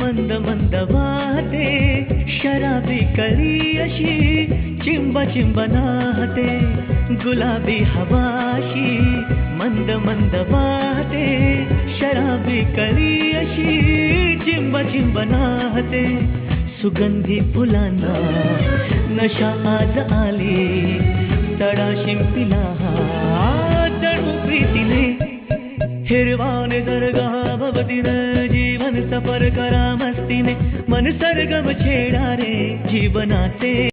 मंद मंद वाहते शराबी कली अशी चिंब चिंब नाहते गुलाबी हवाशी मंद मंद वाहते शराबी कली अशी चिंब चिंब नाहते सुगंधी फुलांना नशा आज आली तडा शिंपिला जणू प्रीतीने हिरवाने दर्गा भवतीने जीवन सफर करा मस्तीने मन सरगम छेडा रे जीवनाचे।